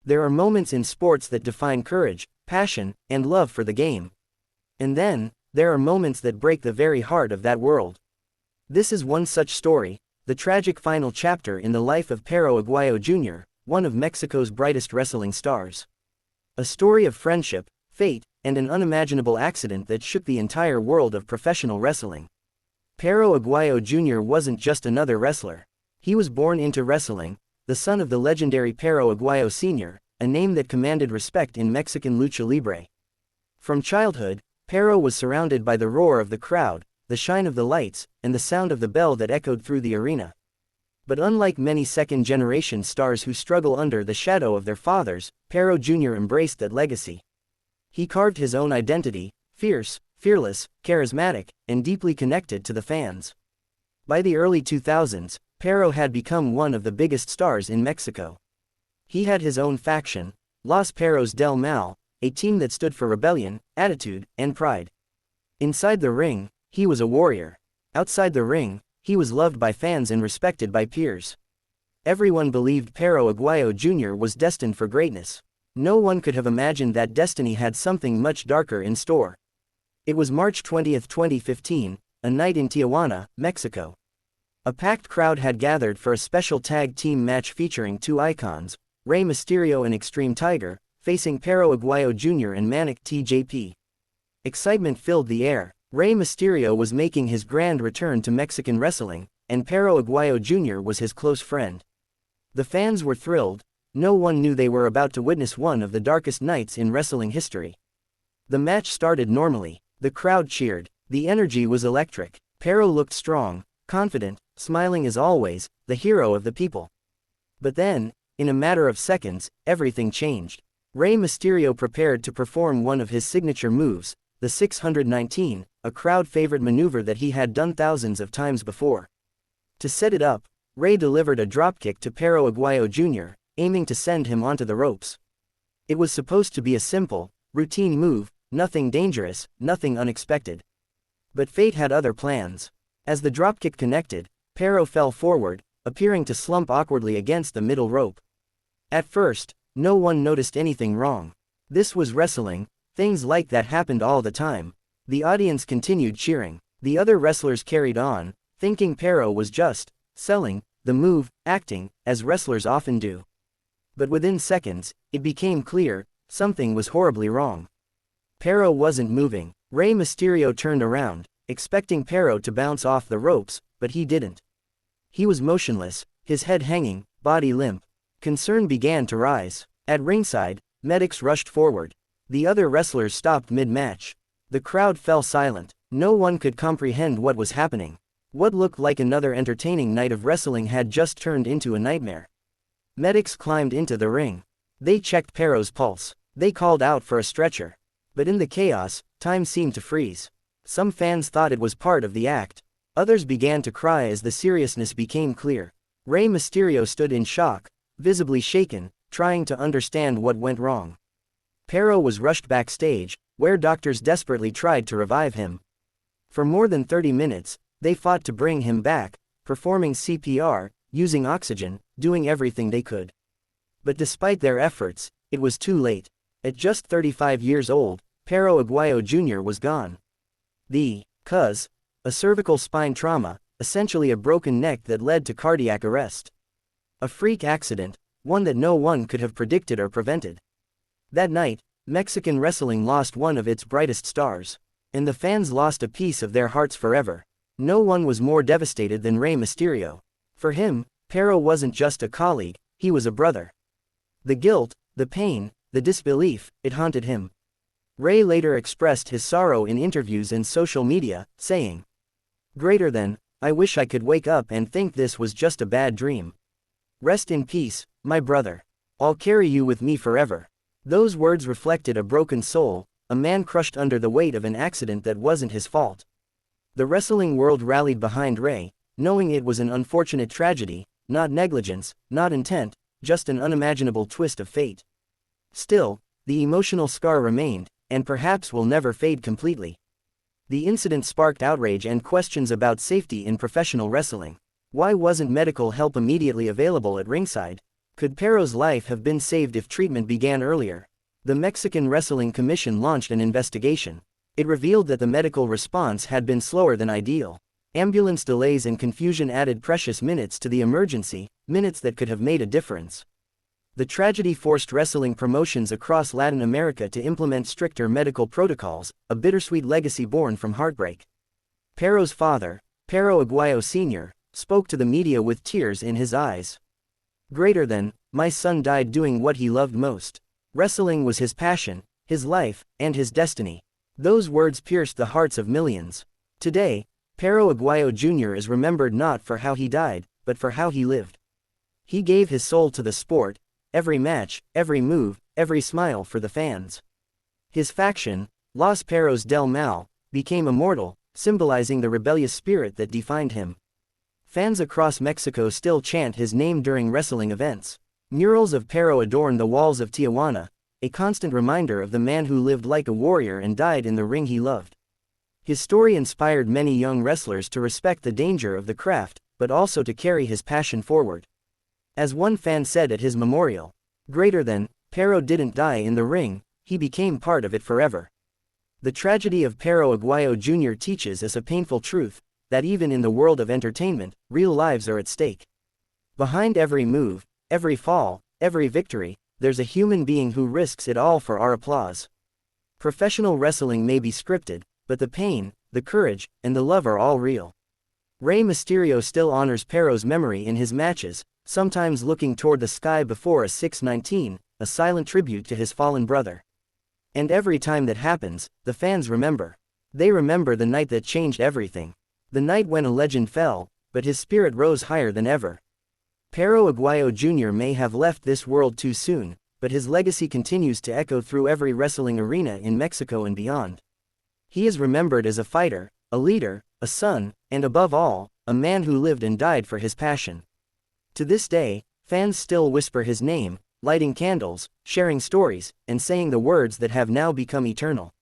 There are moments in sports that define courage, passion, and love for the game. And then, there are moments that break the very heart of that world. This is one such story, the tragic final chapter in the life of Perro Aguayo Jr., one of Mexico's brightest wrestling stars. A story of friendship, fate, and an unimaginable accident that shook the entire world of professional wrestling. Perro Aguayo Jr. wasn't just another wrestler. He was born into wrestling, the son of the legendary Perro Aguayo Sr., a name that commanded respect in Mexican Lucha Libre. From childhood, Perro was surrounded by the roar of the crowd, the shine of the lights, and the sound of the bell that echoed through the arena. But unlike many second-generation stars who struggle under the shadow of their fathers, Perro Jr. embraced that legacy. He carved his own identity, fierce, fearless, charismatic, and deeply connected to the fans. By the early 2000s, Perro had become one of the biggest stars in Mexico. He had his own faction, Los Perros del Mal, a team that stood for rebellion, attitude, and pride. Inside the ring, he was a warrior. Outside the ring, he was loved by fans and respected by peers. Everyone believed Perro Aguayo Jr. was destined for greatness. No one could have imagined that destiny had something much darker in store. It was March 20, 2015, a night in Tijuana, Mexico. A packed crowd had gathered for a special tag team match featuring two icons, Rey Mysterio and Extreme Tiger, facing Perro Aguayo Jr. and Manic TJP. Excitement filled the air. Rey Mysterio was making his grand return to Mexican wrestling, and Perro Aguayo Jr. was his close friend. The fans were thrilled. No one knew they were about to witness one of the darkest nights in wrestling history. The match started normally. The crowd cheered. The energy was electric. Perro looked strong, confident, smiling as always, the hero of the people. But then, in a matter of seconds, everything changed. Rey Mysterio prepared to perform one of his signature moves, the 619, a crowd-favorite maneuver that he had done thousands of times before. To set it up, Rey delivered a dropkick to Perro Aguayo Jr., aiming to send him onto the ropes. It was supposed to be a simple, routine move, nothing dangerous, nothing unexpected. But fate had other plans. As the dropkick connected, Perro fell forward, appearing to slump awkwardly against the middle rope. At first, no one noticed anything wrong. This was wrestling, things like that happened all the time. The audience continued cheering. The other wrestlers carried on, thinking Perro was just selling the move, acting, as wrestlers often do. But within seconds, it became clear, something was horribly wrong. Perro wasn't moving. Rey Mysterio turned around, expecting Perro to bounce off the ropes, but he didn't. He was motionless, his head hanging, body limp. Concern began to rise. At ringside, medics rushed forward. The other wrestlers stopped mid-match. The crowd fell silent. No one could comprehend what was happening. What looked like another entertaining night of wrestling had just turned into a nightmare. Medics climbed into the ring. They checked Perro's pulse. They called out for a stretcher. But in the chaos, time seemed to freeze. Some fans thought it was part of the act. Others began to cry as the seriousness became clear. Rey Mysterio stood in shock, visibly shaken, trying to understand what went wrong. Perro was rushed backstage, where doctors desperately tried to revive him. For more than 30 minutes, they fought to bring him back, performing CPR, using oxygen, doing everything they could. But despite their efforts, it was too late. At just 35 years old, Perro Aguayo Jr. was gone. The cause, a cervical spine trauma, essentially a broken neck that led to cardiac arrest. A freak accident, one that no one could have predicted or prevented. That night, Mexican wrestling lost one of its brightest stars. And the fans lost a piece of their hearts forever. No one was more devastated than Rey Mysterio. For him, Perro wasn't just a colleague, he was a brother. The guilt, the pain, the disbelief, it haunted him. Rey later expressed his sorrow in interviews and social media, saying, "Greater than, I wish I could wake up and think this was just a bad dream. Rest in peace, my brother. I'll carry you with me forever." Those words reflected a broken soul, a man crushed under the weight of an accident that wasn't his fault. The wrestling world rallied behind Rey, knowing it was an unfortunate tragedy, not negligence, not intent, just an unimaginable twist of fate. Still, the emotional scar remained, and perhaps will never fade completely. The incident sparked outrage and questions about safety in professional wrestling. Why wasn't medical help immediately available at ringside? Could Perro's life have been saved if treatment began earlier? The Mexican Wrestling Commission launched an investigation. It revealed that the medical response had been slower than ideal. Ambulance delays and confusion added precious minutes to the emergency, minutes that could have made a difference. The tragedy forced wrestling promotions across Latin America to implement stricter medical protocols, a bittersweet legacy born from heartbreak. Perro's father, Perro Aguayo Sr., spoke to the media with tears in his eyes. Greater than, my son died doing what he loved most. Wrestling was his passion, his life, and his destiny. Those words pierced the hearts of millions. Today, Perro Aguayo Jr. is remembered not for how he died, but for how he lived. He gave his soul to the sport, every match, every move, every smile for the fans. His faction, Los Perros del Mal, became immortal, symbolizing the rebellious spirit that defined him. Fans across Mexico still chant his name during wrestling events. Murals of Perro adorn the walls of Tijuana, a constant reminder of the man who lived like a warrior and died in the ring he loved. His story inspired many young wrestlers to respect the danger of the craft, but also to carry his passion forward. As one fan said at his memorial, greater than, Perro didn't die in the ring, he became part of it forever. The tragedy of Perro Aguayo Jr. teaches us a painful truth, that even in the world of entertainment, real lives are at stake. Behind every move, every fall, every victory, there's a human being who risks it all for our applause. Professional wrestling may be scripted, but the pain, the courage, and the love are all real. Rey Mysterio still honors Perro's memory in his matches, sometimes looking toward the sky before a 619, a silent tribute to his fallen brother. And every time that happens, the fans remember. They remember the night that changed everything. The night when a legend fell, but his spirit rose higher than ever. Perro Aguayo Jr. may have left this world too soon, but his legacy continues to echo through every wrestling arena in Mexico and beyond. He is remembered as a fighter, a leader, a son, and above all, a man who lived and died for his passion. To this day, fans still whisper his name, lighting candles, sharing stories, and saying the words that have now become eternal.